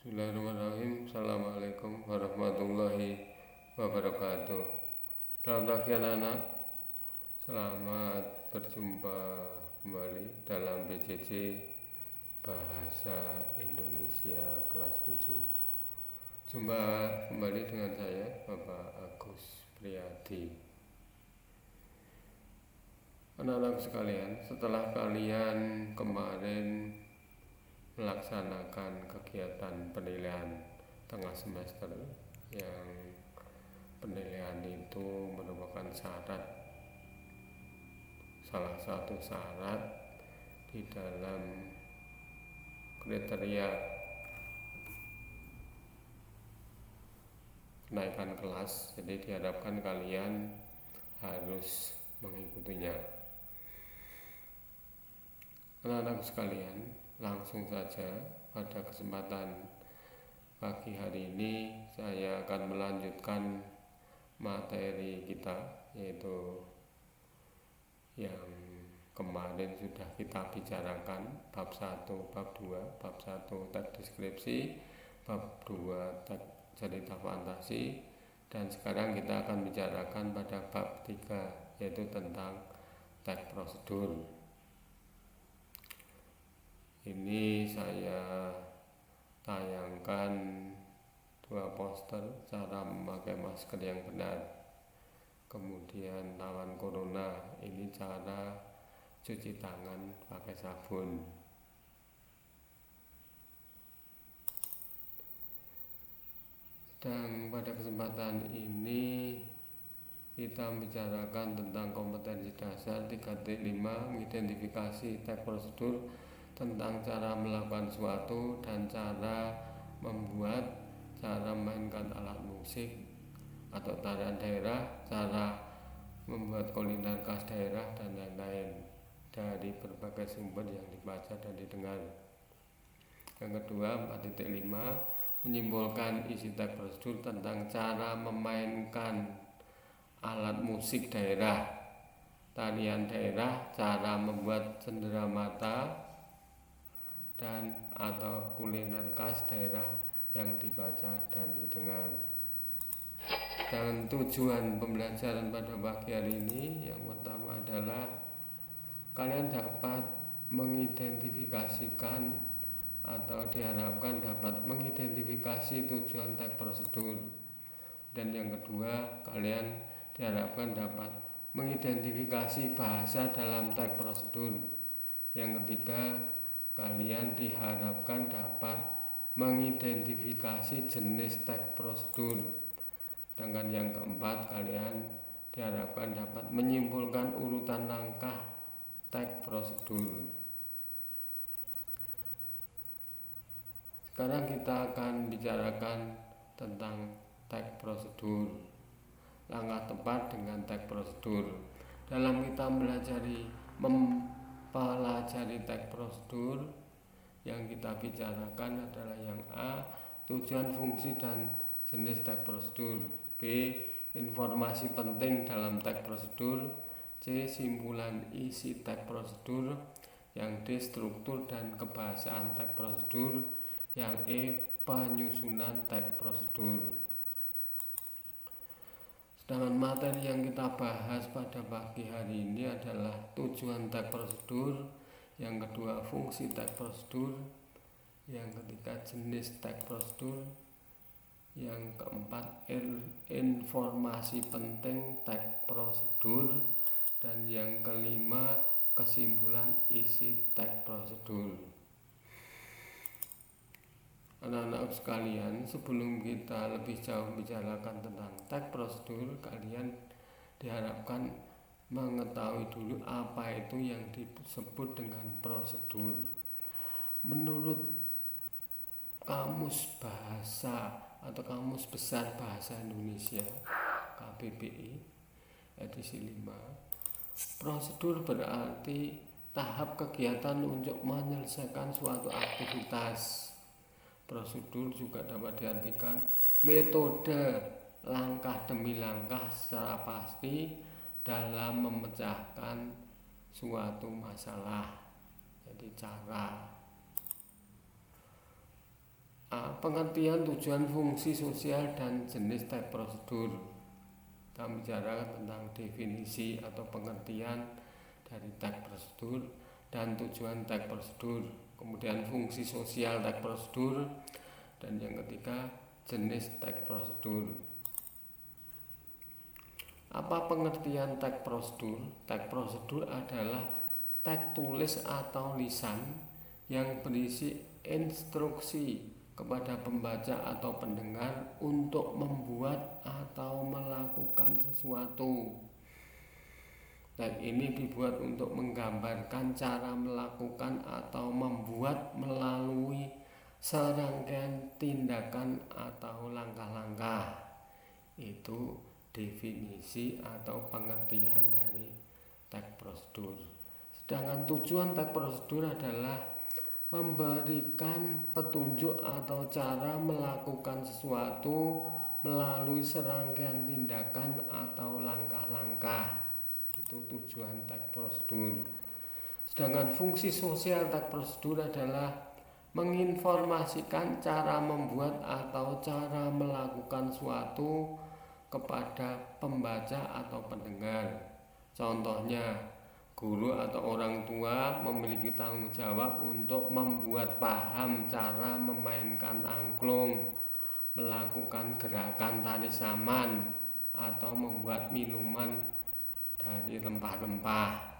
Bismillahirrahmanirrahim. Assalamualaikum warahmatullahi wabarakatuh. Selamat pagi anak-anak. Selamat berjumpa kembali dalam BCC Bahasa Indonesia kelas 7. Jumpa kembali dengan saya Bapak Agus Priyadi. Anak-anak sekalian, setelah kalian kemarin melaksanakan kegiatan penilaian tengah semester yang penilaian itu merupakan salah satu syarat di dalam kriteria kenaikan kelas. Jadi diharapkan kalian harus mengikutinya. Anak-anak sekalian, langsung saja pada kesempatan pagi hari ini saya akan melanjutkan materi kita, yaitu yang kemarin sudah kita bicarakan bab 1, bab 2, bab 1 teks deskripsi, bab 2 teks cerita fantasi, dan sekarang kita akan bicarakan pada bab 3, yaitu tentang teks prosedur. Ini saya tayangkan 2 poster cara memakai masker yang benar, kemudian lawan corona, ini cara cuci tangan pakai sabun. Dan pada kesempatan ini kita membicarakan tentang kompetensi dasar 3.5, mengidentifikasi teks prosedur, tentang cara melakukan suatu dan cara membuat, cara memainkan alat musik atau tarian daerah, cara membuat kuliner khas daerah, dan lain-lain dari berbagai sumber yang dibaca dan didengar. Yang kedua, 4.5, menyimpulkan isi teks prosedur tentang cara memainkan alat musik daerah, tarian daerah, cara membuat cenderamata dan atau kuliner khas daerah yang dibaca dan didengar. Dan tujuan pembelajaran pada pagi hari ini yang pertama adalah kalian dapat mengidentifikasikan atau diharapkan dapat mengidentifikasi tujuan teks prosedur. Dan yang kedua, kalian diharapkan dapat mengidentifikasi bahasa dalam teks prosedur. Yang ketiga, kalian diharapkan dapat mengidentifikasi jenis teks prosedur. Sedangkan yang keempat, kalian diharapkan dapat menyimpulkan urutan langkah teks prosedur. Sekarang kita akan bicarakan tentang teks prosedur. Langkah tepat dengan teks prosedur. Dalam kita mempelajari teks prosedur, yang kita bicarakan adalah yang A, tujuan, fungsi, dan jenis teks prosedur. B, informasi penting dalam teks prosedur. C, simpulan isi teks prosedur. Yang D, struktur dan kebahasaan teks prosedur. Yang E, penyusunan teks prosedur. Sedangkan materi yang kita bahas pada pagi hari ini adalah tujuan teks prosedur, yang kedua fungsi teks prosedur, yang ketiga jenis teks prosedur, yang keempat informasi penting teks prosedur, dan yang kelima kesimpulan isi teks prosedur. Anak-anak sekalian, sebelum kita lebih jauh membicarakan tentang teks prosedur, kalian diharapkan mengetahui dulu apa itu yang disebut dengan prosedur. Menurut Kamus Bahasa atau Kamus Besar Bahasa Indonesia KBBI edisi 5, prosedur berarti tahap kegiatan untuk menyelesaikan suatu aktivitas. Prosedur juga dapat diartikan metode langkah demi langkah secara pasti dalam memecahkan suatu masalah. Jadi cara Pengertian, tujuan, fungsi sosial, dan jenis teks prosedur. Kita bicara tentang definisi atau pengertian dari teks prosedur dan tujuan teks prosedur, kemudian fungsi sosial teks prosedur, dan yang ketiga jenis teks prosedur. Apa pengertian teks prosedur? Teks prosedur adalah teks tulis atau lisan yang berisi instruksi kepada pembaca atau pendengar untuk membuat atau melakukan sesuatu. Teks ini dibuat untuk menggambarkan cara melakukan atau membuat melalui serangkaian tindakan atau langkah-langkah. Itu definisi atau pengertian dari teks prosedur. Sedangkan tujuan teks prosedur adalah memberikan petunjuk atau cara melakukan sesuatu melalui serangkaian tindakan atau langkah-langkah. Itu tujuan teks prosedur. Sedangkan fungsi sosial teks prosedur adalah menginformasikan cara membuat atau cara melakukan suatu kepada pembaca atau pendengar. Contohnya, guru atau orang tua memiliki tanggung jawab untuk membuat paham cara memainkan angklung, melakukan gerakan tari saman, atau membuat minuman dari rempah-rempah.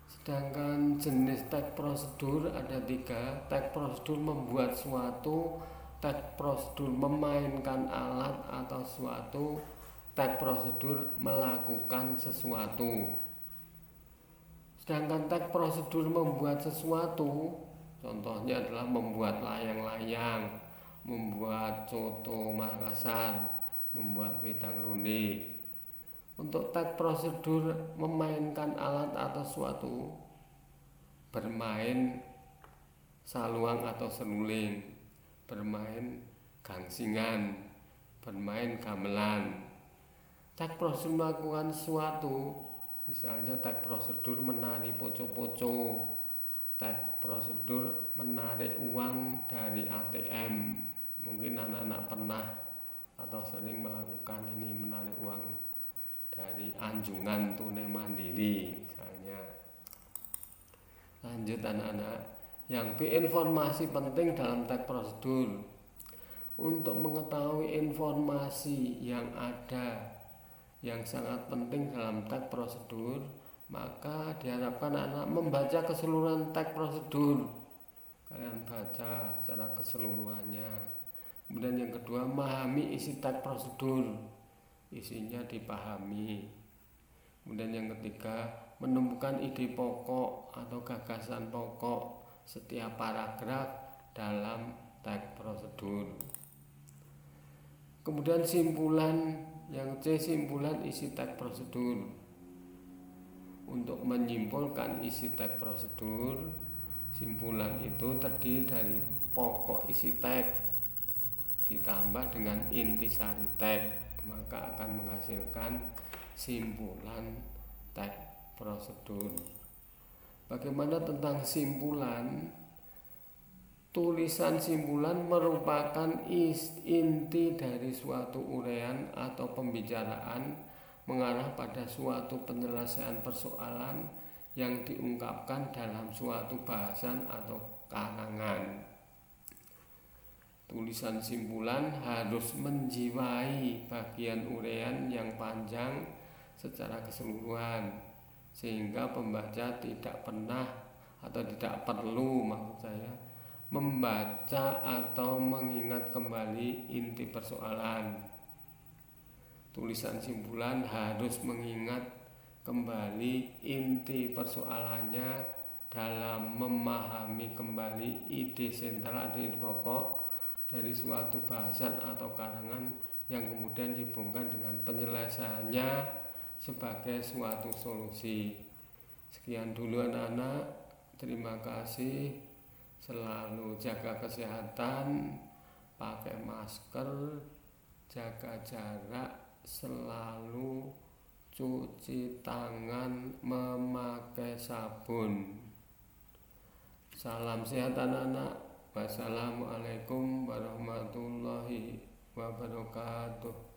Sedangkan jenis teks prosedur ada 3. Teks prosedur membuat suatu, teks prosedur memainkan alat atau suatu, teks prosedur melakukan sesuatu. Sedangkan teks prosedur membuat sesuatu, contohnya adalah membuat layang-layang, membuat coto Makassar, membuat wedang ronde. Untuk teks prosedur memainkan alat atau suatu, bermain saluang atau seruling, bermain gangsingan, bermain gamelan. Teks prosedur melakukan sesuatu, misalnya teks prosedur menari poco-poco, teks prosedur menarik uang dari ATM. Mungkin anak-anak pernah atau sering melakukan ini, menarik uang dari anjungan tunai mandiri misalnya. Lanjut anak-anak, yang B, informasi penting dalam teks prosedur. Untuk mengetahui informasi yang ada yang sangat penting dalam teks prosedur, maka diharapkan anak membaca keseluruhan teks prosedur. Kalian baca secara keseluruhannya. Kemudian yang kedua, memahami isi teks prosedur, isinya dipahami. Kemudian yang ketiga, menemukan ide pokok atau gagasan pokok setiap paragraf dalam teks prosedur. Kemudian simpulan, yang C, simpulan isi teks prosedur. Untuk menyimpulkan isi teks prosedur, simpulan itu terdiri dari pokok isi teks ditambah dengan intisari teks, maka akan menghasilkan simpulan teks prosedur. Bagaimana tentang simpulan? Tulisan simpulan merupakan inti dari suatu uraian atau pembicaraan mengarah pada suatu penyelesaian persoalan yang diungkapkan dalam suatu bahasan atau karangan. Tulisan simpulan harus menjiwai bagian uraian yang panjang secara keseluruhan, sehingga pembaca tidak pernah atau tidak perlu, maksud saya, membaca atau mengingat kembali inti persoalan. Tulisan simpulan harus mengingat kembali inti persoalannya dalam memahami kembali ide sentral atau ide pokok dari suatu bahasan atau karangan yang kemudian dihubungkan dengan penyelesaiannya sebagai suatu solusi. Sekian dulu anak-anak, terima kasih. Selalu jaga kesehatan, pakai masker, jaga jarak, selalu cuci tangan, memakai sabun. Salam sehat anak-anak. Wassalamualaikum warahmatullahi wabarakatuh.